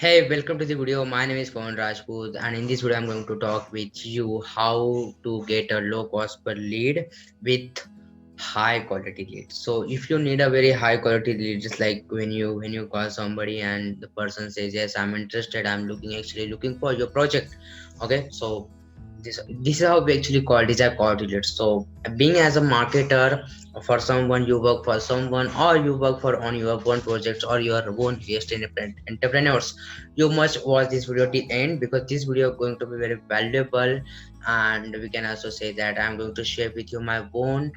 Hey, welcome to the video. My name is Pawan Rajput, and in this video, I'm going to talk with you how to get a low cost per lead with high quality lead. So, if you need a very high quality lead, just like when you call somebody and the person says yes, I'm interested, I'm looking for your project. Okay, so this is how we actually call these are quality leads. So, being as a marketer for someone, you work for someone, or you work for on your own projects or your own entrepreneurs, you must watch this video till end because this video is going to be very valuable. And we can also say that I'm going to share with you my own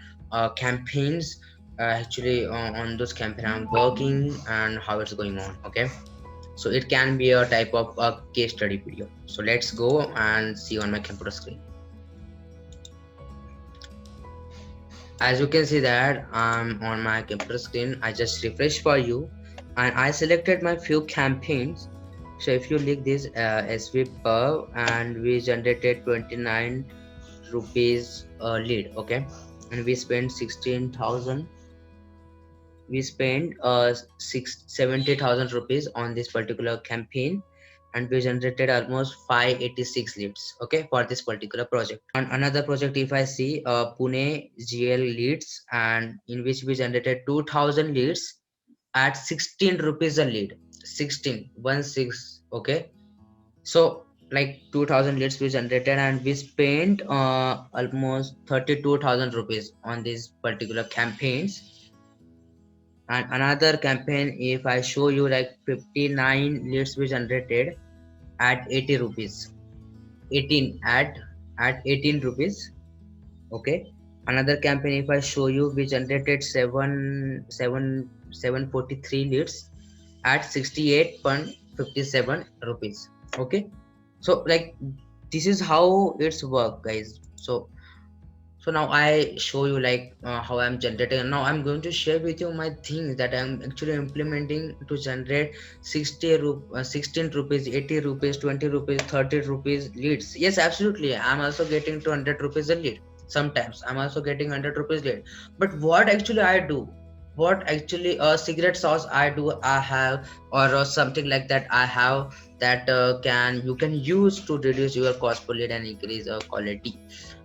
campaigns, on those campaign I'm working and how it's going on. Okay, so it can be a type of a case study video. So let's go and see on my computer screen. As you can see that I'm on my computer screen, I just refresh for you and I selected my few campaigns. So if you click this SV per, and we generated 29 rupees lead. Okay, and we spent 16,000, we spent 70,000 rupees on this particular campaign, and we generated almost 586 leads, okay, for this particular project. On another project, if I see Pune GL leads, and in which we generated 2000 leads at 16 rupees a lead, 16 okay. So like 2000 leads we generated, and we spent almost 32,000 rupees on these particular campaigns. And another campaign, if I show you, like 59 leads we generated at 80 rupees, 18 at 18 rupees. Okay, another campaign, if I show you, we generated 743 leads at 68.57 rupees. Okay, so like this is how it's work, guys. So now I show you like how I'm generating, and now I'm going to share with you my things that I'm actually implementing to generate 16 rupees, 80 rupees, 20 rupees, 30 rupees leads. Yes, absolutely, I'm also getting to 100 rupees a lead. Sometimes I'm also getting 100 rupees lead. But what actually I do, what actually a secret sauce I have, or something like that I have, that can you can use to reduce your cost per lead and increase quality.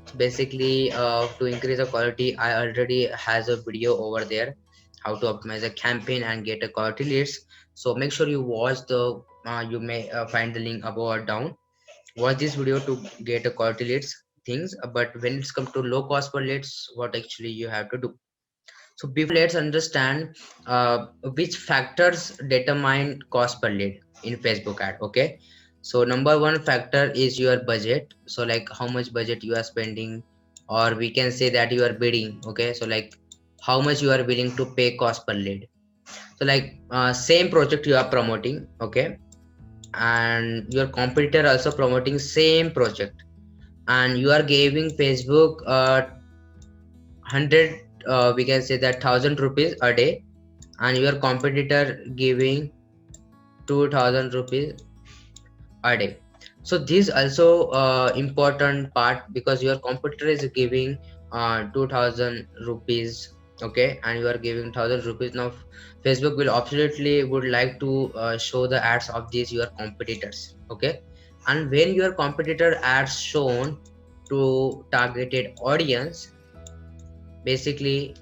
So basically, to increase the quality, I already has a video over there how to optimize a campaign and get a quality leads. So make sure you watch the you may find the link above or down. Watch this video to get a quality leads things. But when it's come to low cost per leads, what actually you have to do. So before, let's understand which factors determine cost per lead in Facebook ad. Okay, so number one factor is your budget. So like how much budget you are spending, or we can say that you are bidding. Okay, so like how much you are willing to pay cost per lead. So like same project you are promoting. Okay, and your competitor also promoting same project, and you are giving Facebook 100, we can say that 1,000 rupees a day, and your competitor giving 2,000 rupees a day. So this also important part, because your competitor is giving 2,000 rupees, okay, and you are giving 1,000 rupees. Now Facebook will absolutely would like to show the ads of these your competitors. Okay, and when your competitor ads shown to targeted audience, basically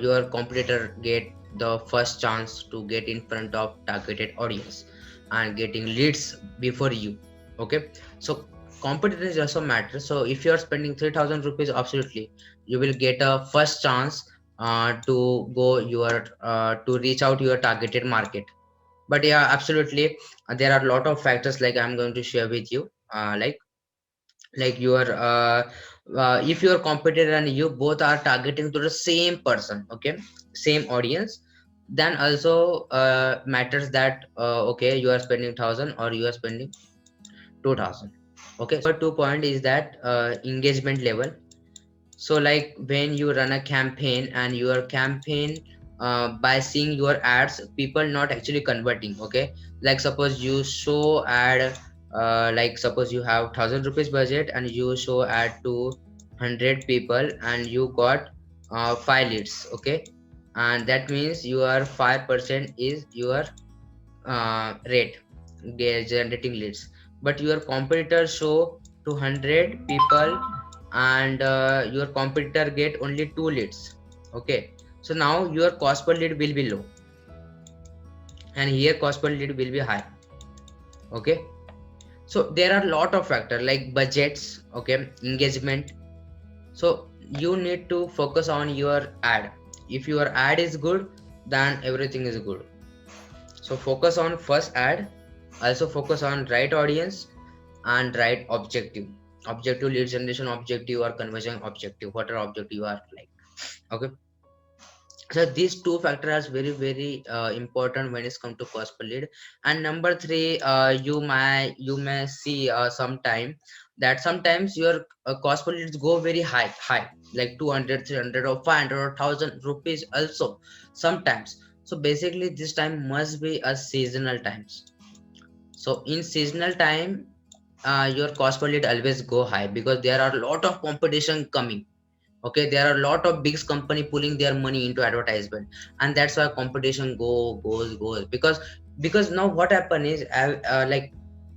your competitor get the first chance to get in front of targeted audience and getting leads before you. Okay, so competitors also matter. So if you are spending 3,000 rupees, absolutely you will get a first chance to go your to reach out your targeted market. But yeah, absolutely, there are a lot of factors like I'm going to share with you, like your if your competitor and you both are targeting to the same person, okay, same audience, then also matters that okay, you are spending 1,000 or you are spending 2,000. Okay, so 2 point is that engagement level. So like when you run a campaign, and your campaign by seeing your ads, people not actually converting. Okay, like suppose you show ad, like suppose you have 1,000 rupees budget and you show ad to 100 people and you got 5 leads. Okay, and that means your 5% is your rate. generating leads, but your competitor show 200 people, and your competitor get only 2 leads. Okay, so now your cost per lead will be low, and here cost per lead will be high. Okay, so there are a lot of factors like budgets, okay, engagement. So you need to focus on your ad. If your ad is good, then everything is good. So focus on first ad, also focus on right audience and right objective. Objective lead generation objective or conversion objective, whatever objective you are like. Okay, so these two factors are very important when it's come to cost per lead. And number three, you may see sometime that sometimes your cost per leads go very high, like 200, 300, or 500 or 1000 rupees also sometimes. So basically this time must be a seasonal times. So in seasonal time, your cost per lead always go high because there are a lot of competition coming. Okay, there are a lot of big company pulling their money into advertisement, and that's why competition goes because now what happen is like,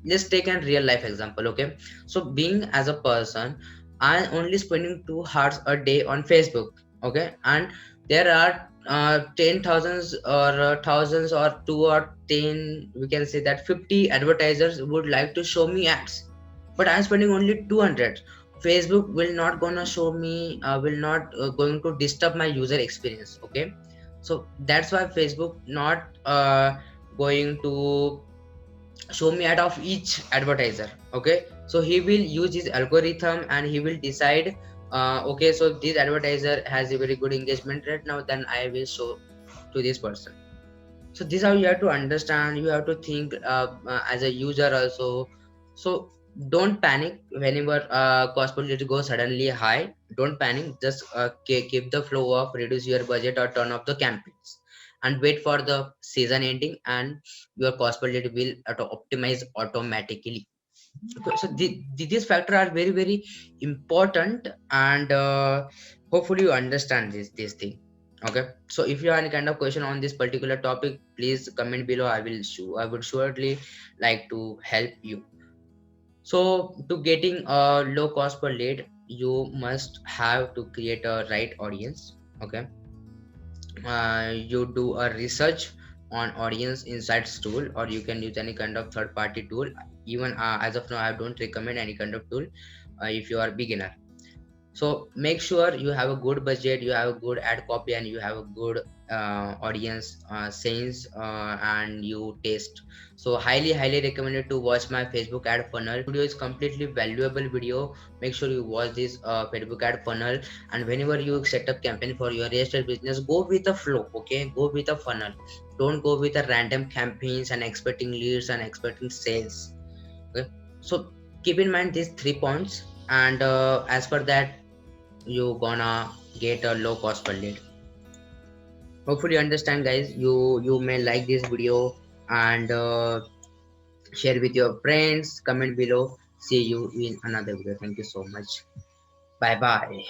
let's take a real life example. Okay, so being as a person, I only spending 2 hours a day on Facebook. Okay, and there are 10,000s or thousands or 2 or 10, we can say that 50 advertisers would like to show me ads, but I'm spending only 200. Facebook will not gonna show me, will not going to disturb my user experience. Okay, so that's why Facebook not going to show me ad of each advertiser. Okay, so he will use his algorithm and he will decide, okay, so this advertiser has a very good engagement rate, now then I will show to this person. So this is how you have to understand, you have to think as a user also. So don't panic whenever cost per lead goes suddenly high. Don't panic, just keep the flow of reduce your budget or turn off the campaigns and wait for the season ending, and your cost per lead will optimize automatically. Okay, so these factors are very important, and hopefully you understand this thing. Okay, so if you have any kind of question on this particular topic, please comment below. I would surely like to help you. So to getting a low cost per lead, you must have to create a right audience. Okay, you do a research on audience insights tool, or you can use any kind of third party tool. Even as of now I don't recommend any kind of tool if you are beginner. So make sure you have a good budget, you have a good ad copy, and you have a good audience sense, and you taste. So highly recommended to watch my Facebook ad funnel video. Is completely valuable video. Make sure you watch this Facebook ad funnel, and whenever you set up campaign for your real estate business, go with the flow. Okay, go with a funnel, don't go with a random campaigns and expecting leads and expecting sales. Okay, so keep in mind these 3 points, and as per that you gonna get a low cost per lead. Hopefully you understand, guys. You may like this video, and share with your friends, comment below. See you in another video. Thank you so much. Bye bye.